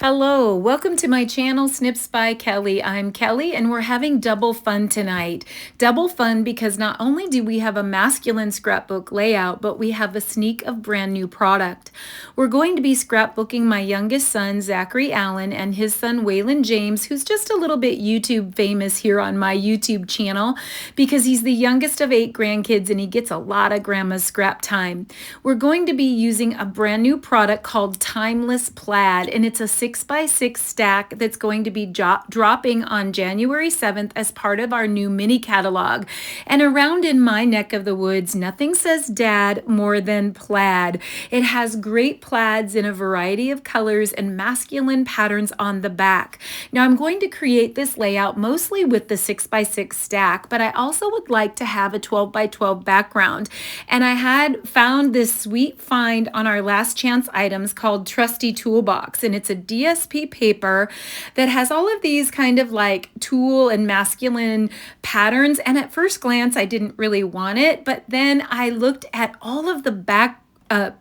Hello, welcome to my channel, Snips by Kelly. I'm Kelly and we're having double fun tonight. Double fun because not only do we have a masculine scrapbook layout, but we have a sneak of brand new product. We're going to be scrapbooking my youngest son, Zachary Allen, and his son, Waylon James, who's just a little bit YouTube famous here on my YouTube channel because he's the youngest of 8 grandkids and he gets a lot of grandma's scrap time. We're going to be using a brand new product called Timeless Plaid, and it's a 6x6 stack that's going to be dropping on January 7th as part of our new mini catalog. And around in my neck of the woods, nothing says dad more than plaid. It has great plaids in a variety of colors and masculine patterns on the back. Now I'm going to create this layout mostly with the 6x6 stack, but I also would like to have a 12x12 background. And I had found this sweet find on our last chance items called Trusty Toolbox, and it's a DSP paper that has all of these kind of like tulle and masculine patterns. And at first glance, I didn't really want it, but then I looked at all of the back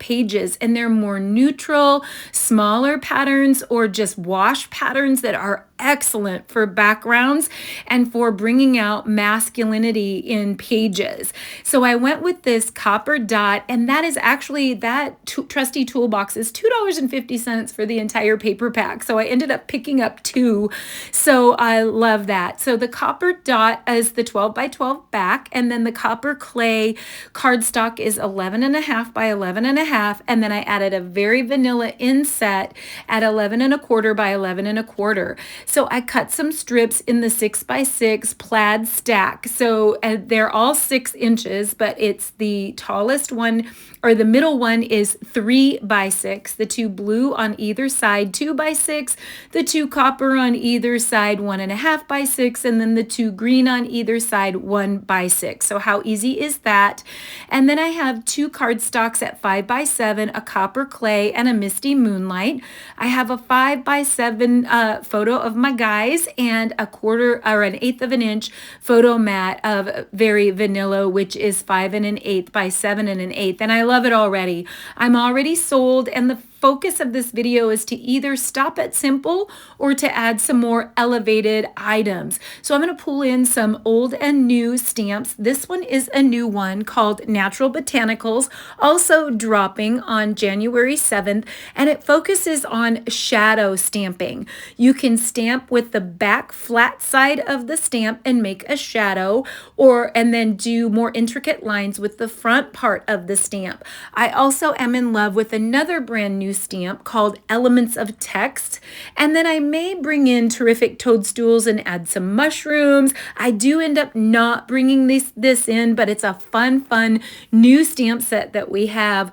pages and they're more neutral, smaller patterns or just wash patterns that are excellent for backgrounds and for bringing out masculinity in pages. So I went with this copper dot, and that is actually, that trusty toolbox is $2.50 for the entire paper pack. So I ended up picking up 2. So I love that. So the copper dot is the 12x12 back, and then the copper clay cardstock is 11.5 by 11.5, and then I added a very vanilla inset at 11.25 by 11.25. So I cut some strips in the 6x6 plaid stack. So they're all 6 inches, but it's the tallest one, or the middle one is 3x6, the 2 blue on either side 2x6, the 2 copper on either side 1.5x6, and then the 2 green on either side 1x6. So how easy is that? And then I have 2 cardstocks at 5x7, a copper clay, and a Misty Moonlight. I have a 5x7 photo of my guys and a 1/4 or 1/8 of an inch photo mat of very vanilla, which is 5 1/8 by 7 1/8. And I love it already. I'm already sold, and the focus of this video is to either stop at simple or to add some more elevated items. So I'm going to pull in some old and new stamps. This one is a new one called Natural Botanicals, also dropping on January 7th, and it focuses on shadow stamping. You can stamp with the back flat side of the stamp and make a shadow, and then do more intricate lines with the front part of the stamp. I also am in love with another brand new stamp called Elements of Text, and then I may bring in Terrific Toadstools and add some mushrooms. I do end up not bringing this in, but it's a fun new stamp set that we have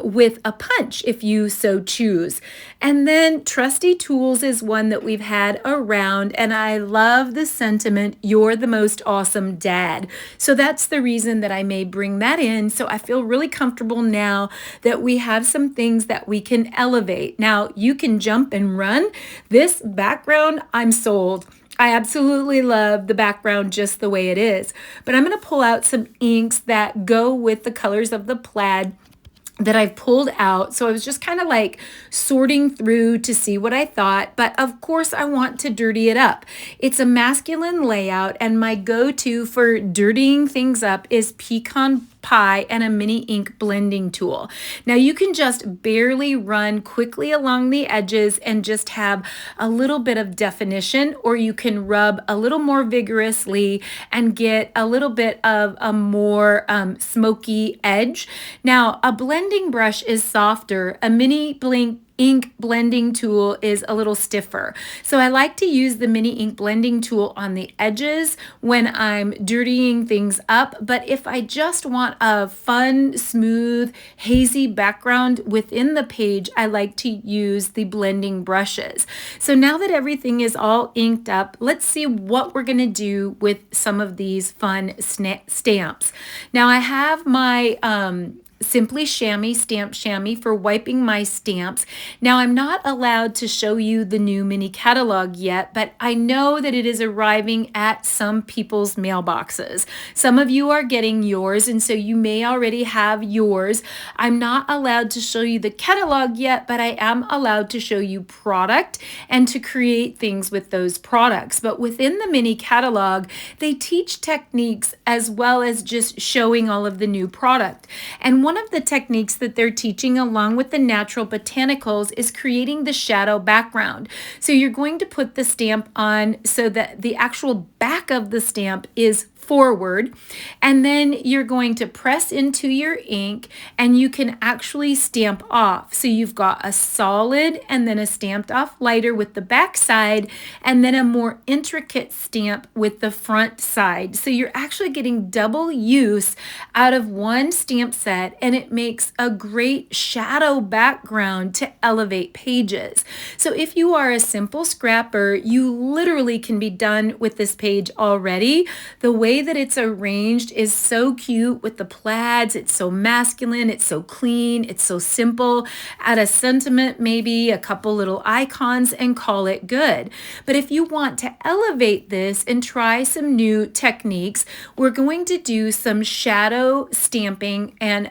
with a punch if you so choose. And then Trusty Tools is one that we've had around, and I love the sentiment, "You're the most awesome dad." So that's the reason that I may bring that in. So I feel really comfortable now that we have some things that we can elevate. Now you can jump and run. This background, I'm sold. I absolutely love the background just the way it is. But I'm going to pull out some inks that go with the colors of the plaid that I've pulled out. So I was just kind of like sorting through to see what I thought, but of course I want to dirty it up. It's a masculine layout, and my go-to for dirtying things up is Pecan pie and a mini ink blending tool. Now you can just barely run quickly along the edges and just have a little bit of definition, or you can rub a little more vigorously and get a little bit of a more smoky edge. Now a blending brush is softer. A mini Bling ink blending tool is a little stiffer. So I like to use the mini ink blending tool on the edges when I'm dirtying things up. But if I just want a fun, smooth, hazy background within the page, I like to use the blending brushes. So now that everything is all inked up, let's see what we're going to do with some of these fun stamps. Now I have my Simply Chamois Stamp Chamois for wiping my stamps. Now, I'm not allowed to show you the new mini catalog yet, but I know that it is arriving at some people's mailboxes. Some of you are getting yours, and so you may already have yours. I'm not allowed to show you the catalog yet, but I am allowed to show you product and to create things with those products. But within the mini catalog, they teach techniques as well as just showing all of the new product. And one of the techniques that they're teaching along with the natural botanicals is creating the shadow background. So you're going to put the stamp on so that the actual back of the stamp is forward, and then you're going to press into your ink and you can actually stamp off. So you've got a solid and then a stamped off lighter with the back side, and then a more intricate stamp with the front side. So you're actually getting double use out of one stamp set, and it makes a great shadow background to elevate pages. So if you are a simple scrapper, you literally can be done with this page already. The way that it's arranged is so cute with the plaids. It's so masculine, it's so clean, it's so simple. Add a sentiment, maybe a couple little icons, and call it good. But if you want to elevate this and try some new techniques, we're going to do some shadow stamping and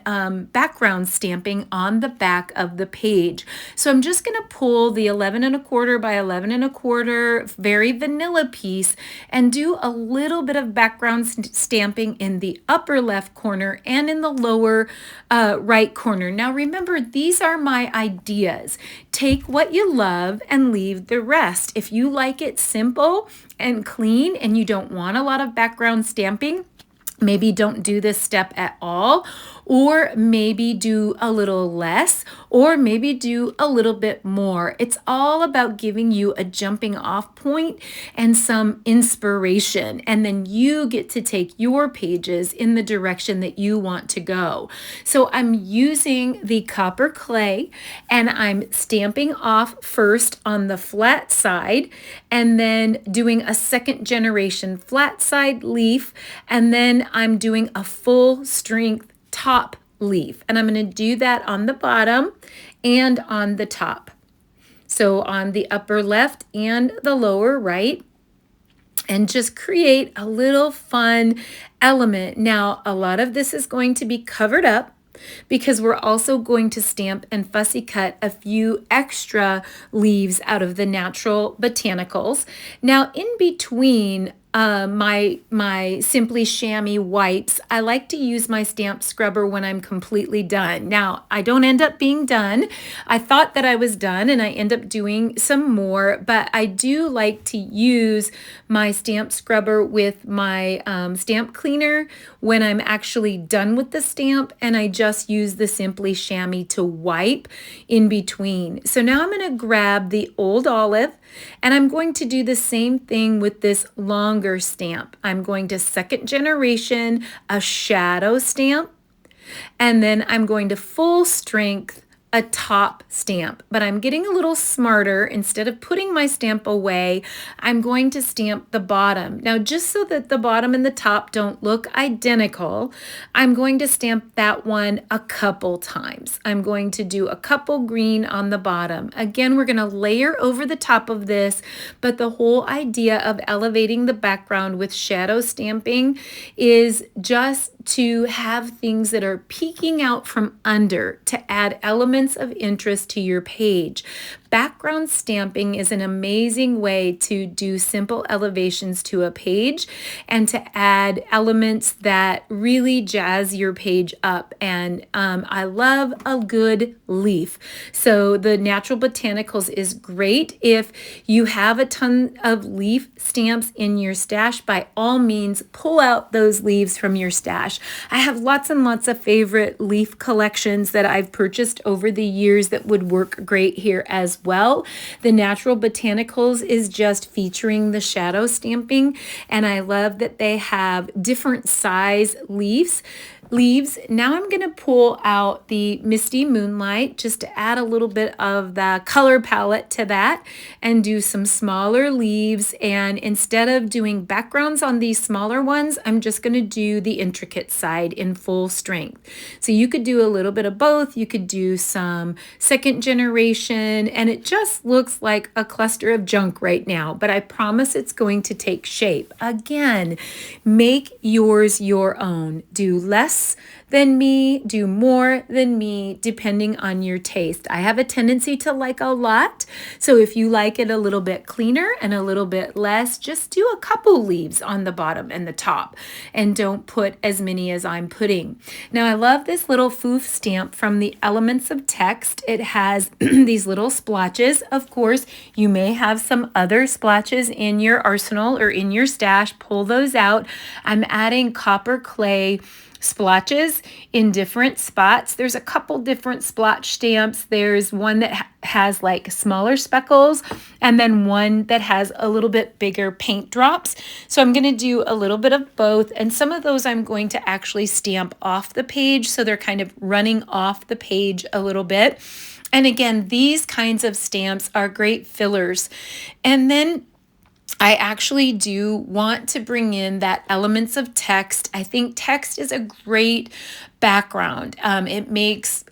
background stamping on the back of the page. So I'm just going to pull the 11¼ by 11¼ very vanilla piece and do a little bit of background stamping in the upper left corner and in the lower right corner. Now remember, these are my ideas. Take what you love and leave the rest. If you like it simple and clean and you don't want a lot of background stamping, maybe don't do this step at all, or maybe do a little less, or maybe do a little bit more. It's all about giving you a jumping off point and some inspiration, and then you get to take your pages in the direction that you want to go. So I'm using the copper clay, and I'm stamping off first on the flat side, and then doing a second generation flat side leaf, and then I'm doing a full strength top leaf, and I'm going to do that on the bottom and on the top. So on the upper left and the lower right, and just create a little fun element. Now, a lot of this is going to be covered up because we're also going to stamp and fussy cut a few extra leaves out of the natural botanicals. Now, in between my Simply Chamois wipes, I like to use my stamp scrubber when I'm completely done. Now, I don't end up being done. I thought that I was done and I end up doing some more, but I do like to use my stamp scrubber with my stamp cleaner when I'm actually done with the stamp, and I just use the Simply Chamois to wipe in between. So now I'm going to grab the Old Olive, and I'm going to do the same thing with this longer stamp. I'm going to second generation a shadow stamp, and then I'm going to full strength a top stamp, but I'm getting a little smarter. Instead of putting my stamp away, I'm going to stamp the bottom. Now, just so that the bottom and the top don't look identical, I'm going to stamp that one a couple times. I'm going to do a couple green on the bottom. Again, we're going to layer over the top of this, but the whole idea of elevating the background with shadow stamping is just to have things that are peeking out from under to add elements of interest to your page. Background stamping is an amazing way to do simple elevations to a page and to add elements that really jazz your page up. And I love a good leaf. So the Natural Botanicals is great. If you have a ton of leaf stamps in your stash, by all means, pull out those leaves from your stash. I have lots and lots of favorite leaf collections that I've purchased over the years that would work great here as well. The Natural Botanicals is just featuring the shadow stamping, and I love that they have different size leaves leaves. Now I'm going to pull out the Misty Moonlight just to add a little bit of the color palette to that and do some smaller leaves. And instead of doing backgrounds on these smaller ones, I'm just going to do the intricate side in full strength. So you could do a little bit of both. You could do some second generation, and it just looks like a cluster of junk right now, but I promise it's going to take shape. Again, make yours your own. Do less than me, do more than me, depending on your taste. I have a tendency to like a lot, so if you like it a little bit cleaner and a little bit less, just do a couple leaves on the bottom and the top, and don't put as many as I'm putting. Now I love this little foof stamp from the Elements of Text. It has these little splotches. Of course, you may have some other splotches in your arsenal or in your stash. Pull those out. I'm adding copper clay splotches in different spots. There's a couple different splotch stamps. There's one that has like smaller speckles, and then one that has a little bit bigger paint drops. So I'm going to do a little bit of both, and some of those I'm going to actually stamp off the page, so they're kind of running off the page a little bit. And again, these kinds of stamps are great fillers. And then I actually do want to bring in that Elements of Text. I think text is a great background. It makes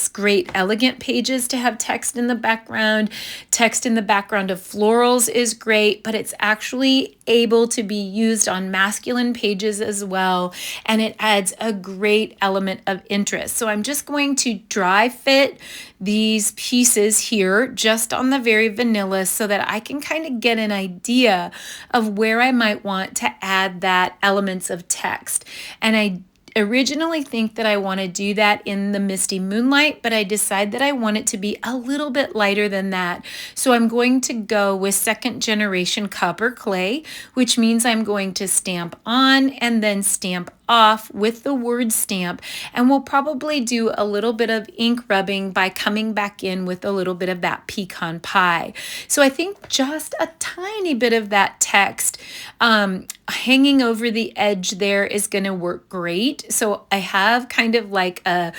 great elegant pages to have text in the background. Text in the background of florals is great, but it's actually able to be used on masculine pages as well, and it adds a great element of interest. So I'm just going to dry fit these pieces here just on the very vanilla so that I can kind of get an idea of where I might want to add that Elements of Text. And I originally think that I want to do that in the Misty Moonlight, but I decide that I want it to be a little bit lighter than that. So I'm going to go with second generation copper clay, which means I'm going to stamp on and then stamp off with the word stamp, and we'll probably do a little bit of ink rubbing by coming back in with a little bit of that pecan pie. So I think just a tiny bit of that text hanging over the edge there is going to work great. So I have kind of like a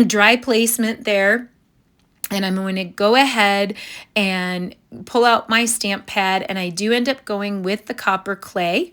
dry placement there. And I'm going to go ahead and pull out my stamp pad, and I do end up going with the copper clay,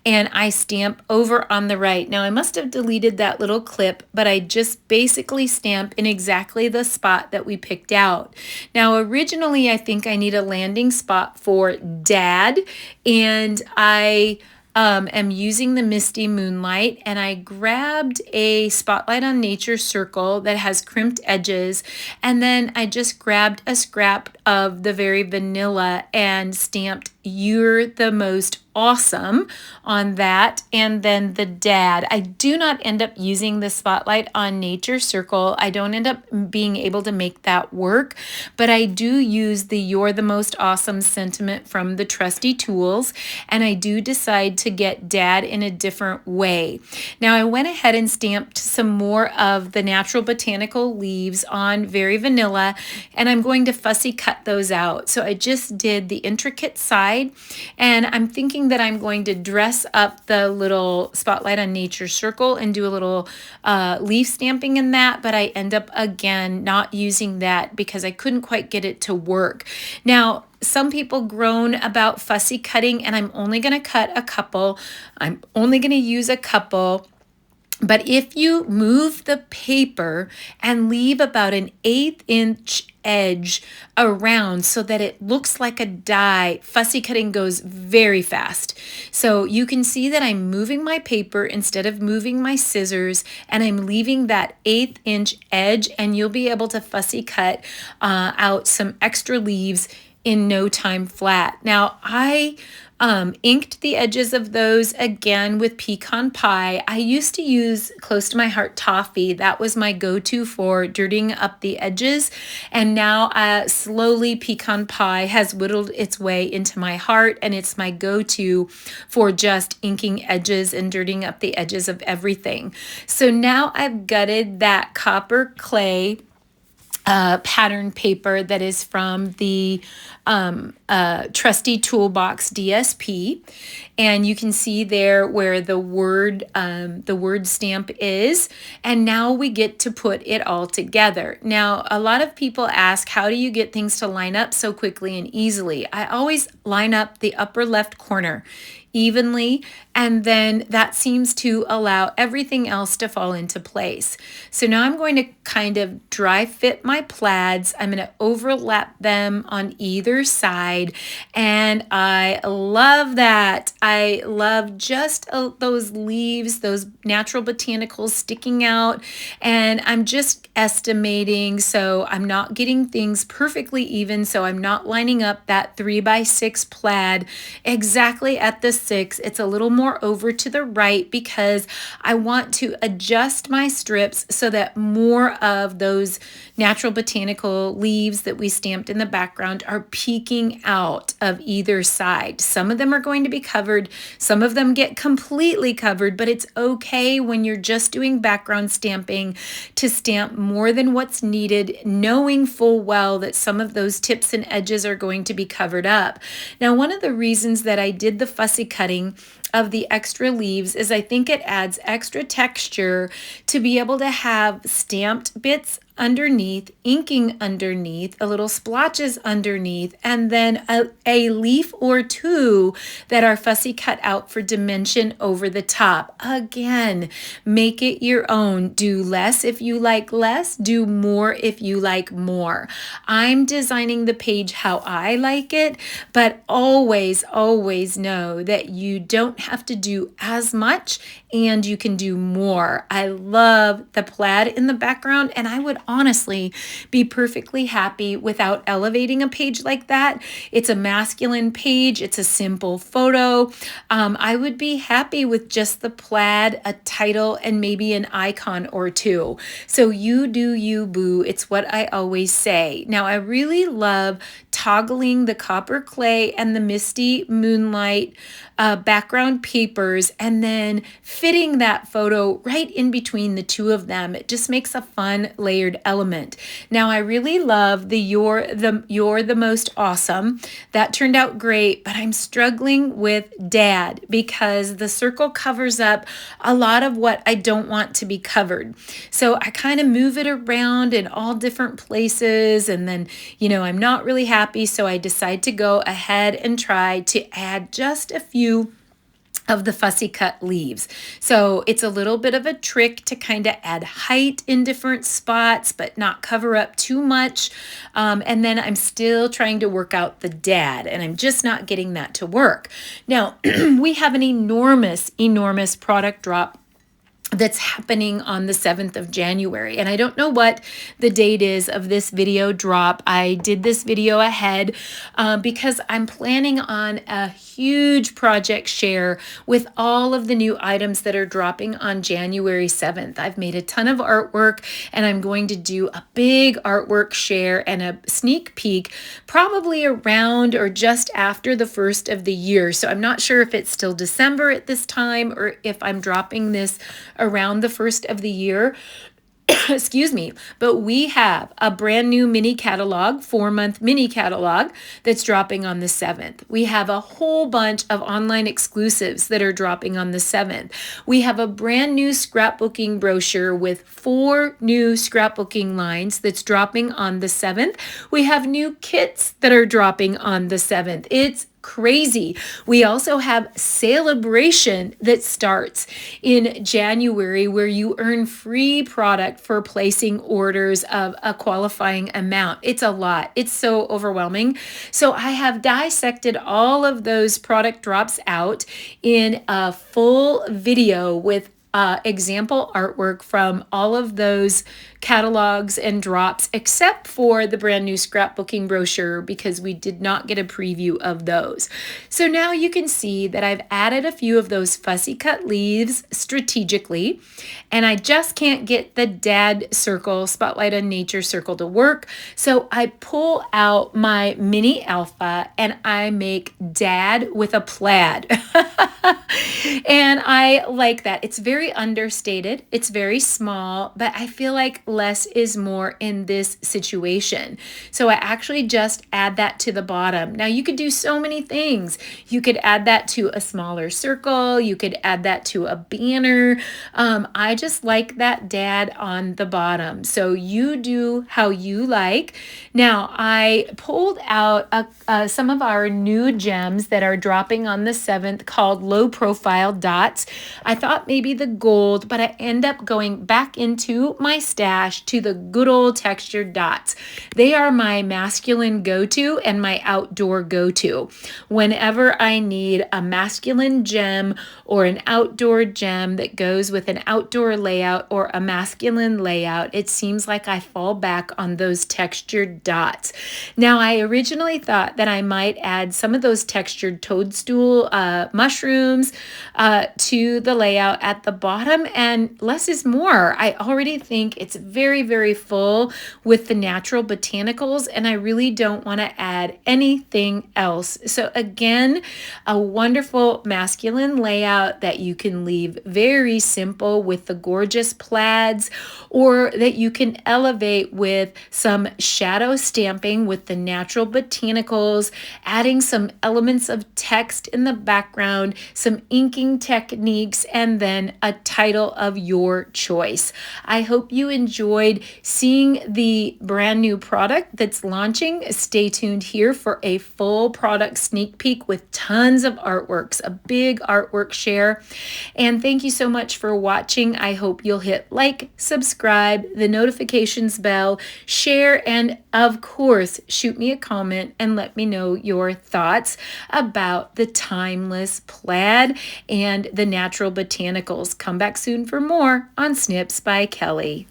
and I stamp over on the right. Now I must have deleted that little clip, but I just basically stamp in exactly the spot that we picked out. Now originally I think I need a landing spot for Dad, and I am using the Misty Moonlight, and I grabbed a Spotlight on Nature circle that has crimped edges, and then I just grabbed a scrap of the very vanilla and stamped "You're the Most Awesome" on that, and then the Dad. I do not end up using the Spotlight on Nature circle. I don't end up being able to make that work, but I do use the "You're the Most Awesome" sentiment from the Trusty Tools, and I do decide to get Dad in a different way. Now I went ahead and stamped some more of the Natural Botanical leaves on very vanilla, and I'm going to fussy cut those out. So I just did the intricate side, and I'm thinking that I'm going to dress up the little Spotlight on Nature circle and do a little leaf stamping in that, but I end up again not using that because I couldn't quite get it to work. Now some people groan about fussy cutting, and I'm only going to cut a couple. I'm only going to use a couple. But if you move the paper and leave about an 1/8 inch edge around so that it looks like a die, fussy cutting goes very fast. So you can see that I'm moving my paper instead of moving my scissors, and I'm leaving that 1/8 inch edge, and you'll be able to fussy cut out some extra leaves in no time flat. Now I inked the edges of those again with pecan pie. I used to use Close to My Heart toffee. That was my go-to for dirtying up the edges, and now slowly pecan pie has whittled its way into my heart, and it's my go-to for just inking edges and dirtying up the edges of everything. So now I've gutted that copper clay pattern paper that is from the Trusty Toolbox DSP, and you can see there where the word stamp is, and now we get to put it all together. Now, a lot of people ask, how do you get things to line up so quickly and easily? I always line up the upper left corner evenly, and then that seems to allow everything else to fall into place. So now I'm going to kind of dry fit my plaids. I'm going to overlap them on either side, and I love that. I love just those leaves, those natural botanicals sticking out, and I'm just estimating, so I'm not getting things perfectly even, so I'm not lining up that 3x6 plaid exactly at the 6. It's a little more over to the right because I want to adjust my strips so that more of those natural botanical leaves that we stamped in the background are peeking out of either side. Some of them are going to be covered, some of them get completely covered, but it's okay when you're just doing background stamping to stamp more than what's needed, knowing full well that some of those tips and edges are going to be covered up. Now, one of the reasons that I did the fussy cutting of the extra leaves is I think it adds extra texture to be able to have stamped bits underneath, inking underneath, a little splotches underneath, and then a leaf or two that are fussy cut out for dimension over the top. Again, make it your own. Do less if you like less, do more if you like more. I'm designing the page how I like it, but always, always know that you don't have to do as much and you can do more. I love the plaid in the background, and I would honestly be perfectly happy without elevating a page like that. It's a masculine page. It's a simple photo. I would be happy with just the plaid, a title, and maybe an icon or two. So you do you, boo. It's what I always say. Now, I really love toggling the copper clay and the Misty Moonlight background papers and then fitting that photo right in between the two of them. It just makes a fun layered element. Now, I really love the You're the Most Awesome. That turned out great, but I'm struggling with Dad because the circle covers up a lot of what I don't want to be covered. So I kind of move it around in all different places, and then, I'm not really happy, so I decide to go ahead and try to add just a few of the fussy cut leaves. So it's a little bit of a trick to kind of add height in different spots, but not cover up too much. And then I'm still trying to work out the dad, and I'm just not getting that to work. Now, we have an enormous, enormous product drop that's happening on the 7th of January. And I don't know what the date is of this video drop. I did this video ahead because I'm planning on a huge project share with all of the new items that are dropping on January 7th. I've made a ton of artwork, and I'm going to do a big artwork share and a sneak peek probably around or just after the first of the year. So I'm not sure if it's still December at this time or if I'm dropping this around the first of the year. Excuse me, but we have a brand new mini catalog, 4-month mini catalog that's dropping on the 7th. We have a whole bunch of online exclusives that are dropping on the 7th. We have a brand new scrapbooking brochure with 4 new scrapbooking lines that's dropping on the 7th. We have new kits that are dropping on the 7th. It's crazy. We also have Celebration that starts in January, where you earn free product for placing orders of a qualifying amount. It's a lot. It's so overwhelming. So I have dissected all of those product drops out in a full video with example artwork from all of those catalogs and drops, except for the brand new scrapbooking brochure, because we did not get a preview of those. So now you can see that I've added a few of those fussy cut leaves strategically, and I just can't get the dad circle, Spotlight on Nature circle to work. So I pull out my mini alpha and I make dad with a plaid. And I like that. It's very understated. It's very small, but I feel like less is more in this situation. So I actually just add that to the bottom. Now you could do so many things. You could add that to a smaller circle. You could add that to a banner. I just like that dad on the bottom. So you do how you like. Now I pulled out some of our new gems that are dropping on the 7th called low profile dots. I thought maybe the gold, but I end up going back into my stash to the good old textured dots. They are my masculine go-to and my outdoor go-to. Whenever I need a masculine gem or an outdoor gem that goes with an outdoor layout or a masculine layout, it seems like I fall back on those textured dots. Now, I originally thought that I might add some of those textured toadstool mushrooms to the layout at the bottom, and less is more. I already think it's very, very full with the natural botanicals, and I really don't want to add anything else. So again, a wonderful masculine layout that you can leave very simple with the gorgeous plaids, or that you can elevate with some shadow stamping with the natural botanicals, adding some elements of text in the background, some inking techniques, and then a title of your choice. I hope you enjoyed seeing the brand new product that's launching. Stay tuned here for a full product sneak peek with tons of artworks, a big artwork share. And thank you so much for watching. I hope you'll hit like, subscribe, the notifications bell, share, and of course, shoot me a comment and let me know your thoughts about the timeless plaid and the natural botanicals. Come back soon for more on Snips by Kelly.